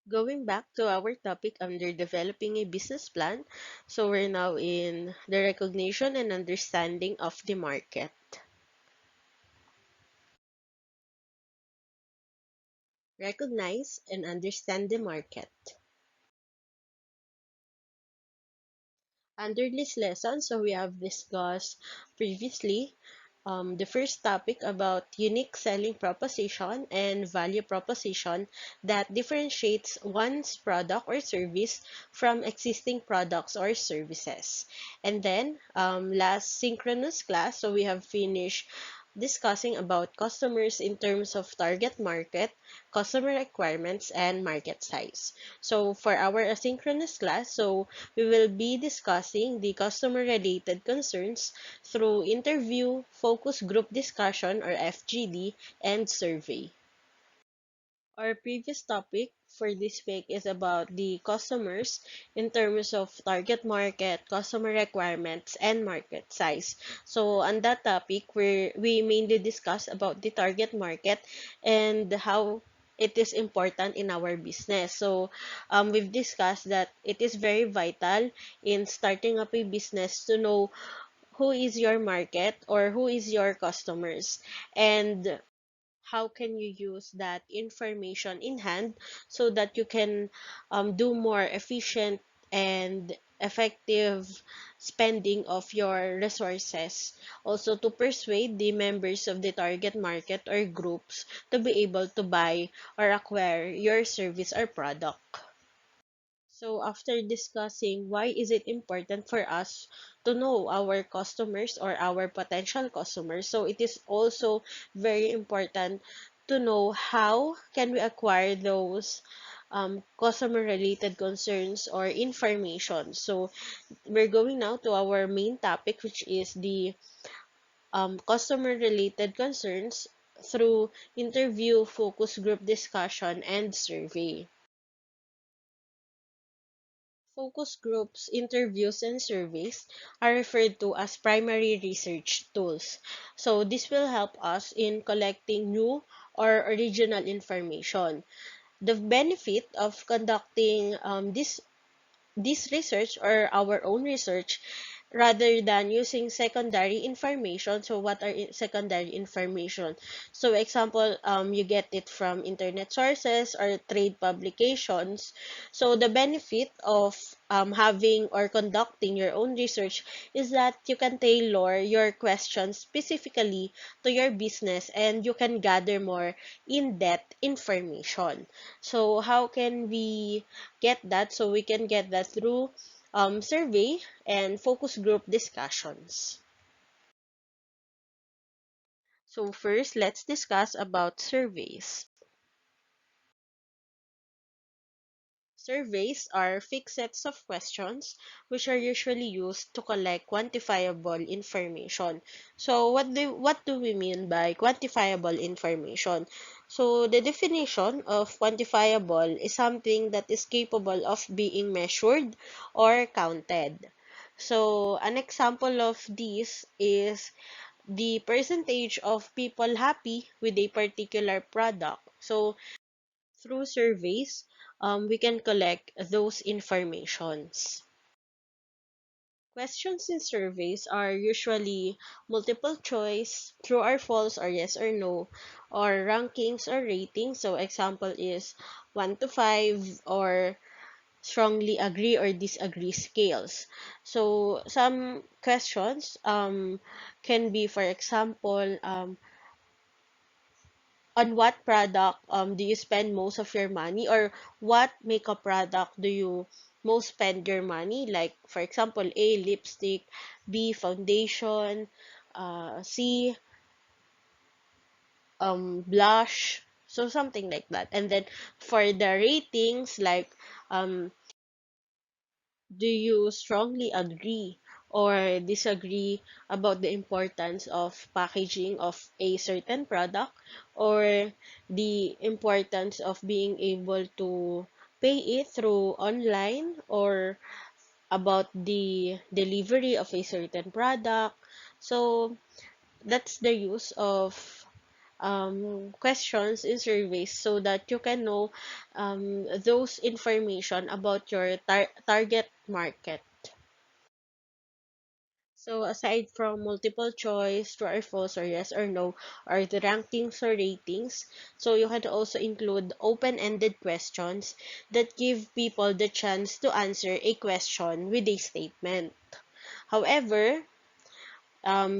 Going back to our topic under developing a business plan, so we're now in the recognition and understanding of the market. Recognize and understand the market. Under this lesson, so we have discussed previously the first topic about unique selling proposition and value proposition that differentiates one's product or service from existing products or services. And then last synchronous class, so we have finished discussing about customers in terms of target market, customer requirements, and market size. So for our asynchronous class, so we will be discussing the customer-related concerns through interview, focus group discussion or FGD, and survey. Our previous topic for this week is about the customers in terms of target market, customer requirements, and market size. So on that topic, we mainly discuss about the target market and how it is important in our business. So we've discussed that it is very vital in starting up a business to know who is your market or who is your customers, and how can you use that information in hand so that you can do more efficient and effective spending of your resources. Also, to persuade the members of the target market or groups to be able to buy or acquire your service or product. So after discussing why is it important for us to know our customers or our potential customers, so it is also very important to know how can we acquire those customer related concerns or information. So we're going now to our main topic, which is the customer related concerns through interview, focus group discussion, and survey. Focus groups, interviews, and surveys are referred to as primary research tools. So this will help us in collecting new or original information. The benefit of conducting this research or our own research rather than using secondary information. So what are secondary information? So example, you get it from internet sources or trade publications. So the benefit of having or conducting your own research is that you can tailor your questions specifically to your business and you can gather more in-depth information. So how can we get that? So we can get that through survey and focus group discussions. So first, let's discuss about surveys. Surveys are fixed sets of questions which are usually used to collect quantifiable information. So what do we mean by quantifiable information? So the definition of quantifiable is something that is capable of being measured or counted. So an example of this is the percentage of people happy with a particular product. So through surveys, we can collect those informations. Questions in surveys are usually multiple choice, true or false, or yes or no, or rankings or ratings. So example is 1 to 5 or strongly agree or disagree scales. So some questions can be, for example, on what product do you spend most of your money, or what makeup product do you most spend your money, like for example A lipstick, B foundation, C blush, so something like that. And then for the ratings, like um do you strongly agree or disagree about the importance of packaging of a certain product, or the importance of being able to pay it through online, or about the delivery of a certain product? So that's the use of questions in surveys so that you can know those information about your target market. So aside from multiple choice, true or false, or yes or no, or the rankings or ratings, so you can also include open-ended questions that give people the chance to answer a question with a statement. However,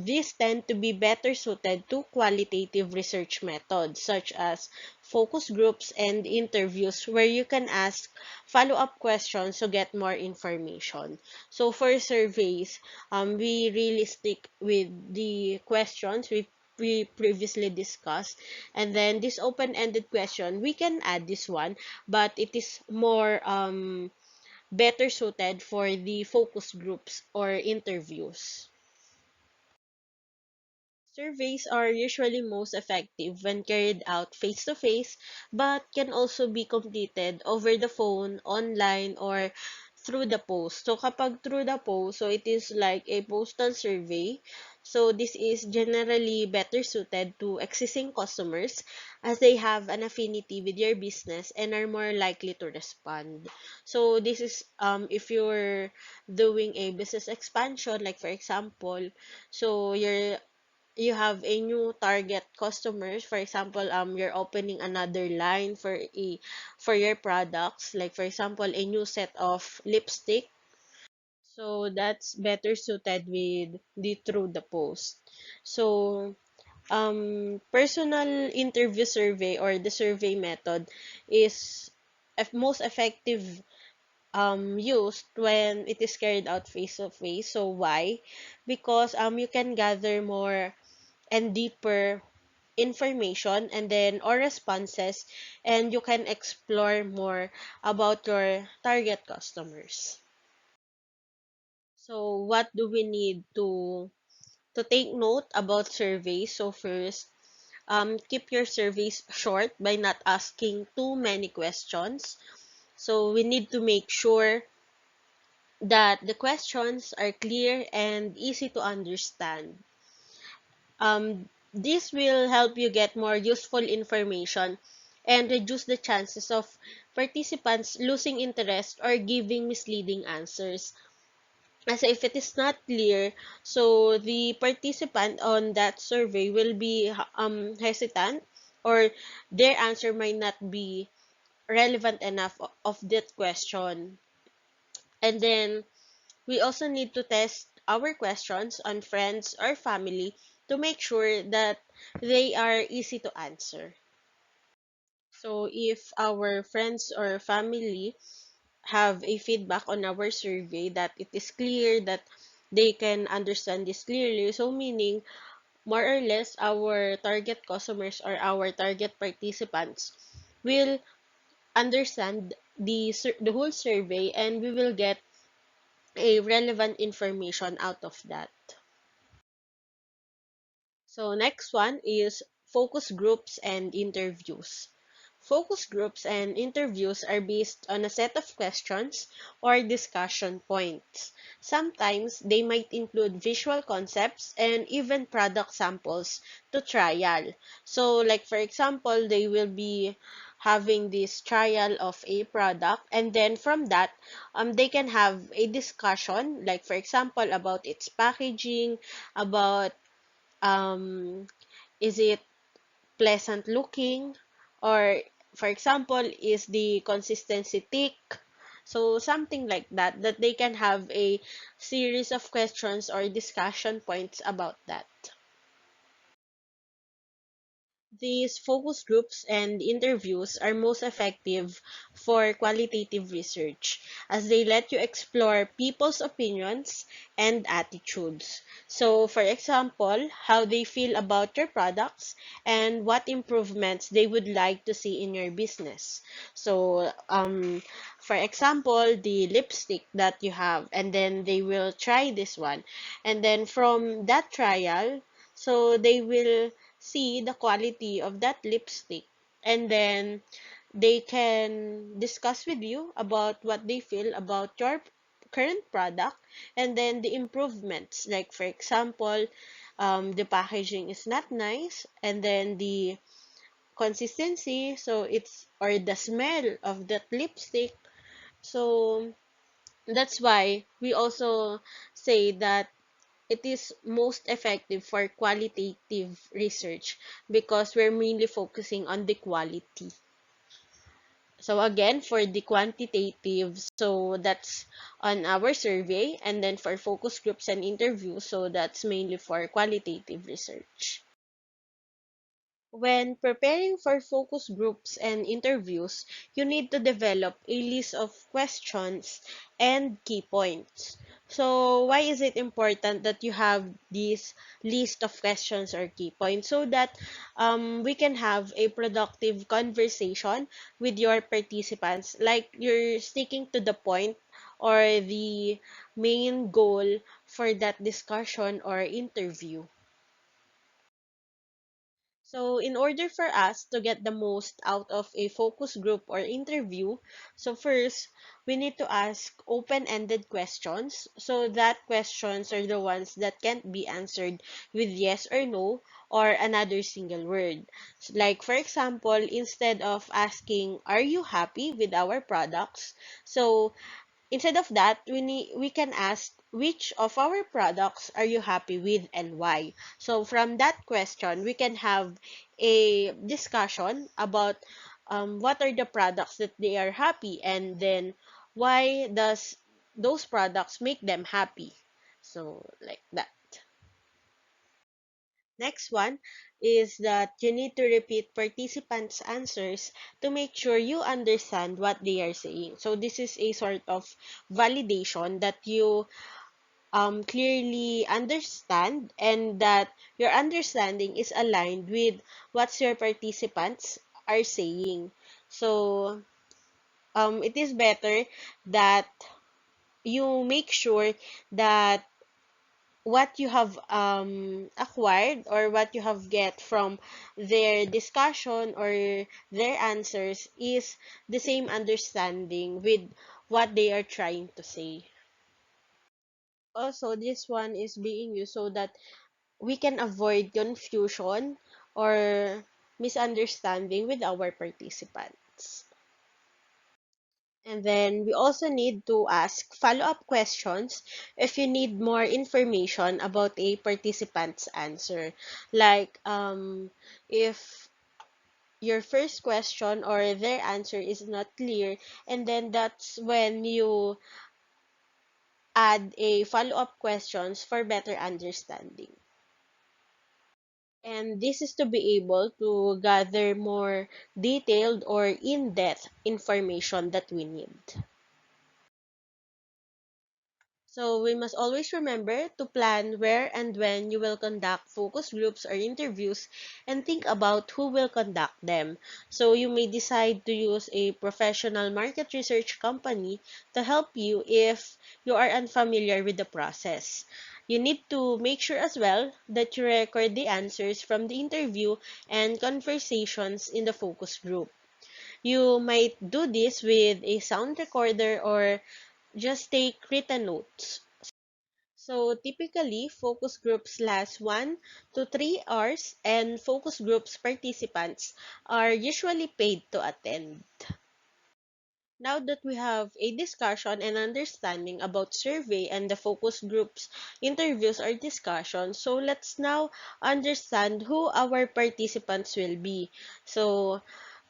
these tend to be better suited to qualitative research methods such as focus groups and interviews where you can ask follow-up questions to get more information. So for surveys, we really stick with the questions we previously discussed, and then this open-ended question we can add this one, but it is more better suited for the focus groups or interviews. Surveys are usually most effective when carried out face-to-face, but can also be completed over the phone, online, or through the post. So kapag through the post, so it is like a postal survey. So this is generally better suited to existing customers as they have an affinity with your business and are more likely to respond. So this is if you're doing a business expansion, like for example, so you have a new target customers. For example, you're opening another line for your products, like for example a new set of lipstick, so that's better suited with the through the post. So personal interview survey or the survey method is most effective used when it is carried out face to face. So why? Because you can gather more and deeper information and then or responses, and you can explore more about your target customers. So what do we need to take note about surveys? So first, keep your surveys short by not asking too many questions. So we need to make sure that the questions are clear and easy to understand. This will help you get more useful information and reduce the chances of participants losing interest or giving misleading answers. As if it is not clear, so the participant on that survey will be hesitant, or their answer might not be relevant enough of that question. And then we also need to test our questions on friends or family to make sure that they are easy to answer. So if our friends or family have a feedback on our survey that it is clear that they can understand this clearly, so meaning more or less our target customers or our target participants will understand the whole survey, and we will get a relevant information out of that. So next one is focus groups and interviews. Focus groups and interviews are based on a set of questions or discussion points. Sometimes they might include visual concepts and even product samples to trial. So like for example, they will be having this trial of a product, and then from that they can have a discussion, like for example about its packaging, about um, is it pleasant looking, or for example, is the consistency thick? So something like that, that they can have a series of questions or discussion points about that. These focus groups and interviews are most effective for qualitative research as they let you explore people's opinions and attitudes. So, for example, how they feel about your products and what improvements they would like to see in your business. So, for example, the lipstick that you have, and then they will try this one. And then from that trial, so they will see the quality of that lipstick, and then they can discuss with you about what they feel about your current product, and then the improvements, like for example, the packaging is not nice, and then the consistency, so it's, or the smell of that lipstick. So that's why we also say that it is most effective for qualitative research, because we're mainly focusing on the quality. So again, for the quantitative, so that's on our survey, and then for focus groups and interviews, so that's mainly for qualitative research. When preparing for focus groups and interviews, you need to develop a list of questions and key points. So, why is it important that you have this list of questions or key points? So that we can have a productive conversation with your participants, like you're sticking to the point or the main goal for that discussion or interview. So, in order for us to get the most out of a focus group or interview, so first, we need to ask open-ended questions. So, that questions are the ones that can't be answered with yes or no or another single word. Like, for example, instead of asking, "Are you happy with our products?" So, instead of that, we can ask, which of our products are you happy with and why? So from that question, we can have a discussion about what are the products that they are happy, and then why does those products make them happy. So like that. Next one is that you need to repeat participants' answers to make sure you understand what they are saying. So this is a sort of validation that you clearly understand, and that your understanding is aligned with what your participants are saying. So it is better that you make sure that what you have acquired, or what you have get from their discussion or their answers, is the same understanding with what they are trying to say. Also, this one is being used so that we can avoid confusion or misunderstanding with our participants. And then we also need to ask follow-up questions if you need more information about a participant's answer. Like, if your first question or their answer is not clear, and then that's when you add a follow-up questions for better understanding. And this is to be able to gather more detailed or in-depth information that we need. So we must always remember to plan where and when you will conduct focus groups or interviews, and think about who will conduct them. So you may decide to use a professional market research company to help you if you are unfamiliar with the process. You need to make sure as well that you record the answers from the interview and conversations in the focus group. You might do this with a sound recorder or just take written notes. So typically, focus groups last 1 to 3 hours, and focus groups participants are usually paid to attend. Now that we have a discussion and understanding about survey and the focus groups, interviews or discussion, so let's now understand who our participants will be. So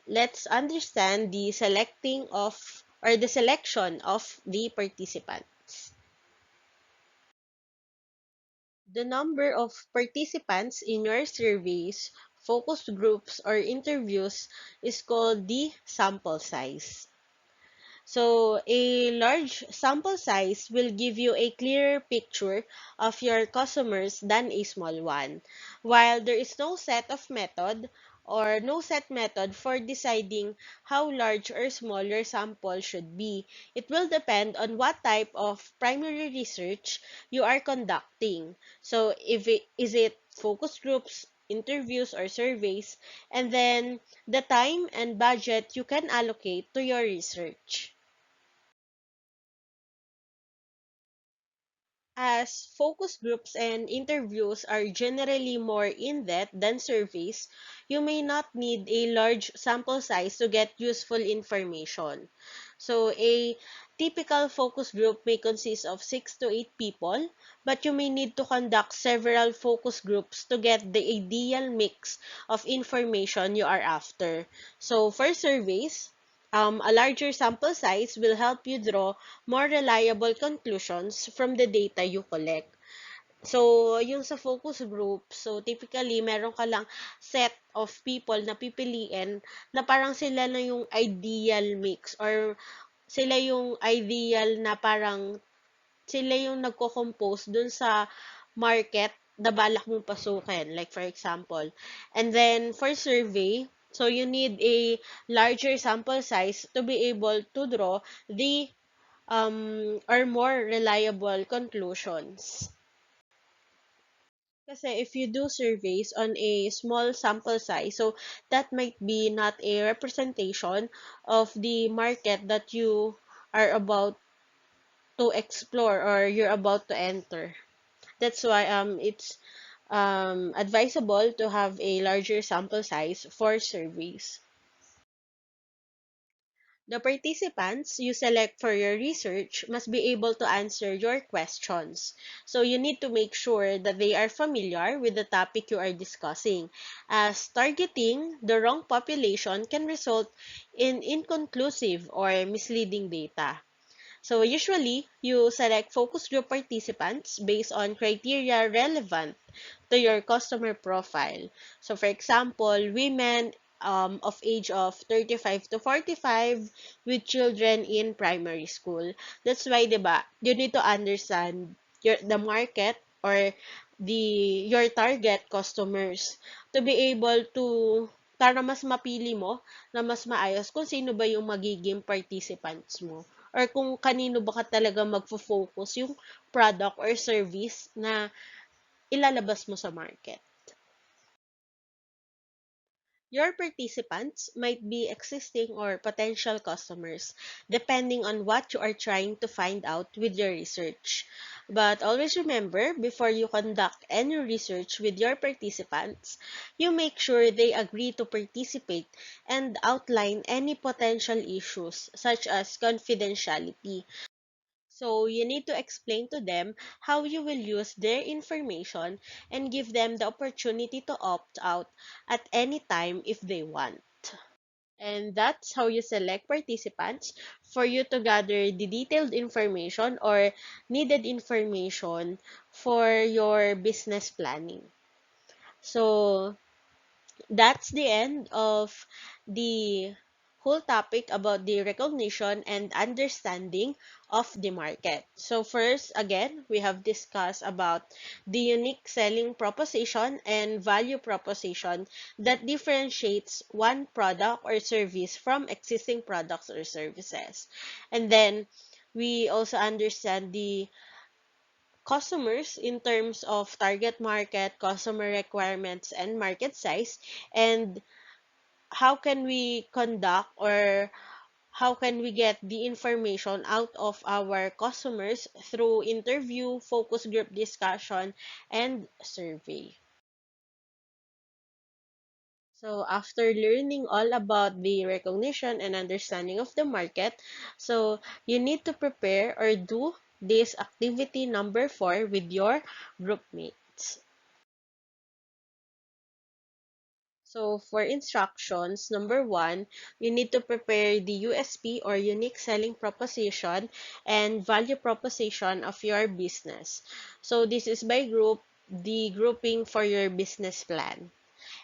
let's understand the selecting of, or the selection of the participants. The number of participants in your surveys, focus groups, or interviews is called the sample size. So, a large sample size will give you a clearer picture of your customers than a small one. While there is no set of method or no set method for deciding how large or small your sample should be, it will depend on what type of primary research you are conducting. So, if it is it focus groups, interviews, or surveys, and then the time and budget you can allocate to your research. As focus groups and interviews are generally more in-depth than surveys, you may not need a large sample size to get useful information. So, a typical focus group may consist of 6 to 8 people, but you may need to conduct several focus groups to get the ideal mix of information you are after. So, for surveys, a larger sample size will help you draw more reliable conclusions from the data you collect. So, yung sa focus group, so typically, meron ka lang set of people na pipiliin na parang sila na yung ideal mix or sila yung ideal na parang sila yung nagko-compose dun sa market na balak mong pasukin. Like, for example. And then, for survey, so you need a larger sample size to be able to draw the or more reliable conclusions. Kasi if you do surveys on a small sample size, so that might be not a representation of the market that you are about to explore or you're about to enter. That's why it's advisable to have a larger sample size for surveys. The participants you select for your research must be able to answer your questions. So you need to make sure that they are familiar with the topic you are discussing, as targeting the wrong population can result in inconclusive or misleading data. So usually, you select focus group participants based on criteria relevant to your customer profile. So for example, women of age of 35 to 45 with children in primary school. That's why, 'di ba, you need to understand the market or your target customers to be able to para mas mapili mo na mas maayos kung sino ba yung magiging participants mo or kung kanino ba ka talaga magfo-focus yung product or service na ilalabas mo sa market. Your participants might be existing or potential customers, depending on what you are trying to find out with your research. But always remember, before you conduct any research with your participants, you make sure they agree to participate and outline any potential issues, such as confidentiality. So, you need to explain to them how you will use their information and give them the opportunity to opt out at any time if they want. And that's how you select participants for you to gather the detailed information or needed information for your business planning. So, that's the end of the whole topic about the recognition and understanding of the market. So first, again, we have discussed about the unique selling proposition and value proposition that differentiates one product or service from existing products or services. And then we also understand the customers in terms of target market, customer requirements, and market size, and how can we conduct or how can we get the information out of our customers through interview, focus group discussion, and survey. So after learning all about the recognition and understanding of the market, so you need to prepare or do this activity number 4 with your group mates. So for instructions, number 1, you need to prepare the USP or unique selling proposition and value proposition of your business. So this is by group, the grouping for your business plan.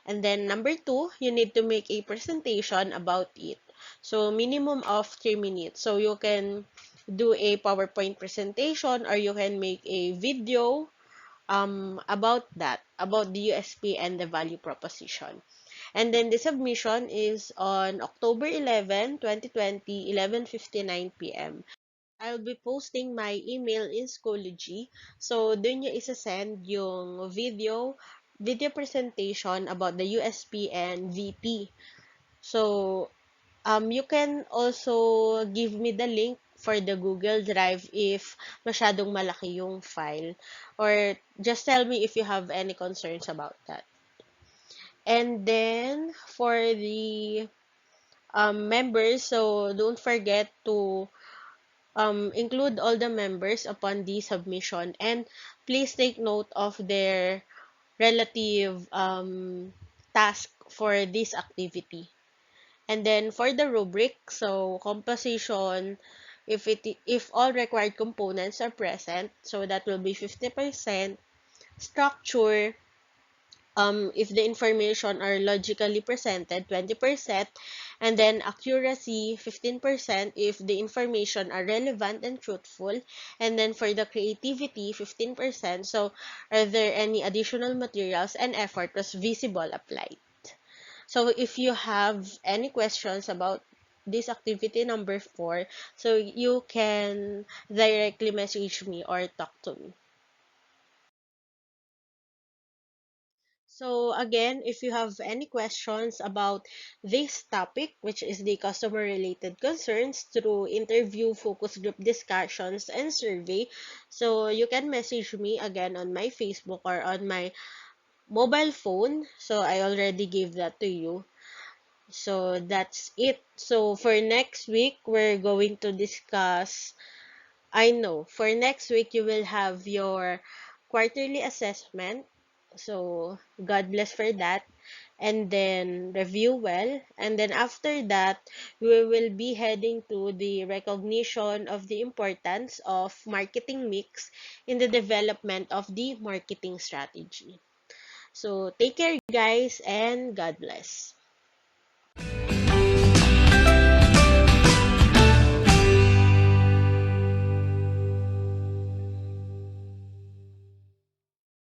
And then number 2, you need to make a presentation about it. So minimum of 3 minutes. So you can do a PowerPoint presentation or you can make a video about that, about the USP and the value proposition. And then the submission is on October 11, 2020, 11:59 p.m. I'll be posting my email in Schoology. So, dun nyo isa-send yung video presentation about the USP and VP. So, you can also give me the link for the Google Drive if masyadong malaki yung file. Or just tell me if you have any concerns about that. And then for the members, so don't forget to include all the members upon the submission, and please take note of their relative task for this activity. And then for the rubric, so composition, if all required components are present, so that will be 50%. Structure, if the information are logically presented, 20%, and then accuracy, 15%, if the information are relevant and truthful, and then for the creativity, 15%, so are there any additional materials and effort was visible applied. So if you have any questions about this activity number 4, so you can directly message me or talk to me. So again, if you have any questions about this topic, which is the customer related concerns through interview, focus group discussions, and survey, so you can message me again on my Facebook or on my mobile phone. So I already gave that to you. So that's it. So for next week, we're going to discuss, I know, for next week, you will have your quarterly assessment. So God bless for that. And then review well. And then after that, we will be heading to the recognition of the importance of marketing mix in the development of the marketing strategy. So take care, guys, and God bless.